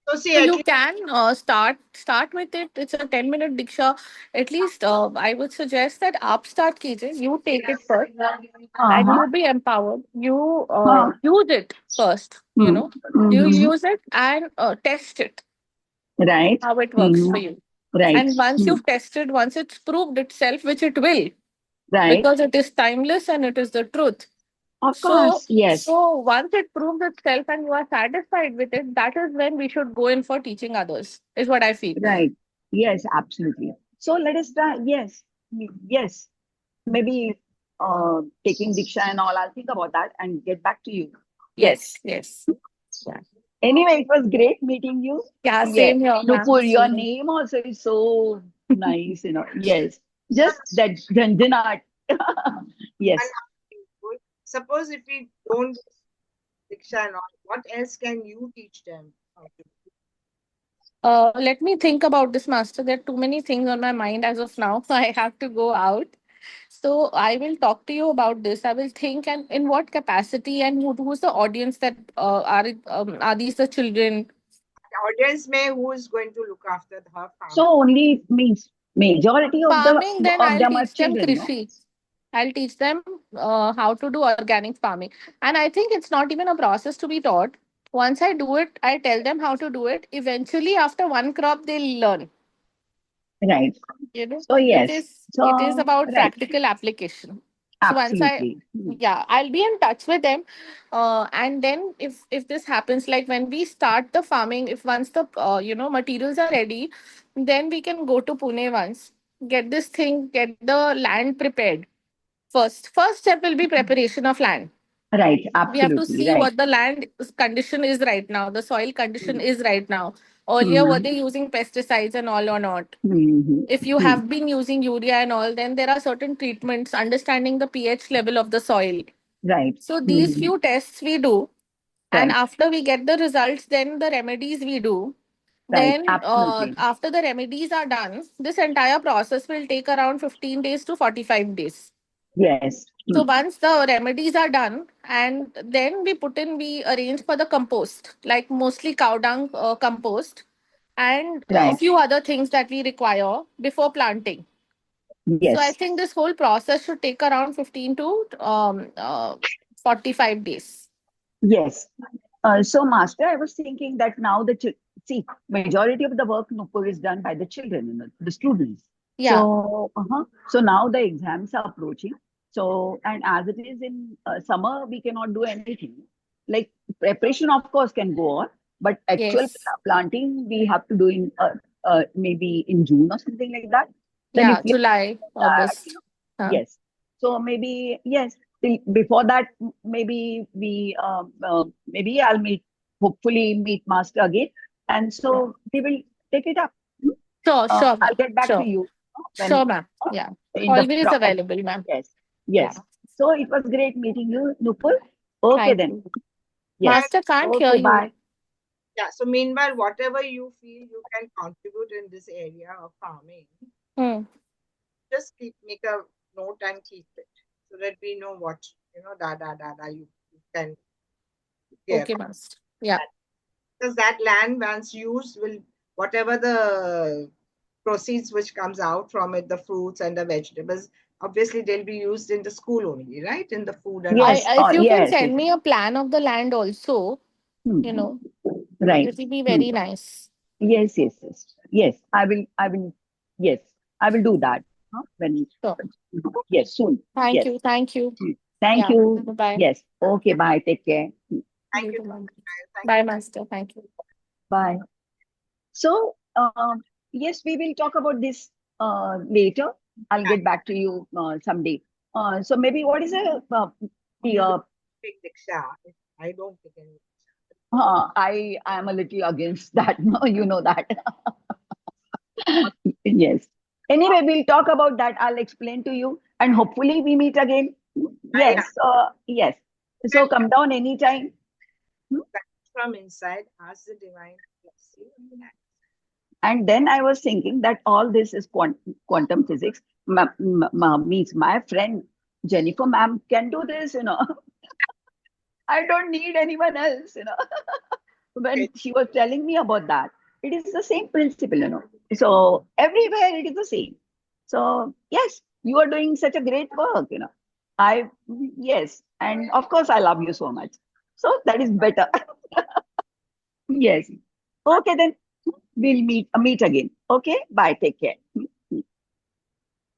So see, So at you least can start with it. It's a 10-minute diksha. At least I would suggest that aap start kijiye. You take it first, and you be empowered. You use it first. You use it and test it. Right. How it works for you. Right. And once you've tested, once it's proved itself, which it will, Right. because it is timeless and it is the truth. Of So, course, yes, so once it proves itself and you are satisfied with it, that is when we should go in for teaching others, is what I feel. right. Yes, absolutely. So let us try. Yes, yes. Maybe taking Diksha and all. I'll think about that and get back to you. Yes. Yes, yes. Yeah, Anyway, it was great meeting you. yeah, Yeah. same here, ma'am. Nupur, your Same here. name also is so nice, Yes. Just that Janjanat. And Yes. suppose if we don't do Diksha and all, what else can you teach them? How to do? Let me think about this, Master. There are too many things on my mind as of now. I have to go out. So I will talk to you about this. I will think and in what capacity and who's the audience that are these the children? The audience may who is going to look after her So farm. only means majority Farming, then of I'll them are teach them children, no? Krishi. I'll teach them how to do organic farming. And I think it's not even a process to be taught. Once I do it, I tell them how to do it. Eventually, after one crop, they'll learn. Right. You know, So it yes. is So about right. practical application. So once I, Absolutely. yeah, I'll be in touch with them, and then if this happens, like when we start the farming, if once the materials are ready, then we can go to Pune once, get this thing, get the land prepared. First step will be preparation of land. Right. We have to Absolutely. see Right. what the land condition is right now, the soil condition is right now. Earlier, were Mm-hmm. they using pesticides and all or not? If you Mm-hmm. have been using urea and all, then there are certain treatments, understanding the pH level of the soil. Right. So these Mm-hmm. few tests we do, and Right. after we get the results, then the remedies we do. Right. Then Absolutely. after the remedies are done, this entire process will take around 15 days to 45 days. Yes. So once the remedies are done, and then we arrange for the compost, like mostly cow dung compost, and a Right. few other things that we require before planting. So I Yes. think this whole process should take around 15 to 45 days. Yes. So, Master, I was thinking that now see, majority of the work Nupur is done by the children, the students. Yeah. So now the exams are approaching. So, and as it is in summer, we cannot do anything. Like preparation, of course, can go on, but actual Yes. planting we have to do in maybe in June or something like that. Then if Yeah. we July, that, August. Huh. yes. So maybe yes. Before that, maybe I'll hopefully meet Master again, and Yeah. so we will take it up. Sure, sure, I'll ma'am. get back to Sure. you when Sure, ma'am. uh, Yeah. in the Always proper. available, ma'am. Yes, Yeah. yes. So it was great meeting you, Nupur. Okay Thank then. you. Yes. Master can't hear Okay. you. Bye. Yeah. So meanwhile, whatever you feel you can contribute in this area of farming, Hmm. just make a note and keep it so that we know what you can give. Okay, Master. Yeah. Because that land once used will whatever the proceeds which comes out from it, the fruits and the vegetables, obviously they'll be used in the school only, right? In the food and all. Yes. If you can Yes. Yes. send me a plan of the land also, you Hmm. know, Right. it will be Hmm. very nice. Yes. Yes. Yes. Yes. I will. I will. Yes. I will do that. When. Sure. Yes. Soon. Thank Yes. you. Thank you. Thank Yeah. you. Bye. Yes. Okay. Bye. Take care. Thank You you. too, ma'am. Thank Bye, Master. Thank you. Bye. So, yes, we will talk about this later. I'll get back to you someday. So maybe what is the Big Diksha. I don't take any. I am a little against that. No, you know that. Yes. Anyway, we'll talk about that. I'll explain to you, and hopefully we meet again. Yeah, Yes. Yes. So come down anytime. Hmm? from inside, ask the divine blessing. And then I was thinking that all this is quantum physics. Means my friend Jennifer ma'am can do this. I don't need anyone else. When Okay. she was telling me about that, it is the same principle. So everywhere it is the same. So yes, you are doing such a great work. I yes, and of course I love you so much. So that is better. Yes. Okay then. We'll meet again. Okay. Bye. Take care.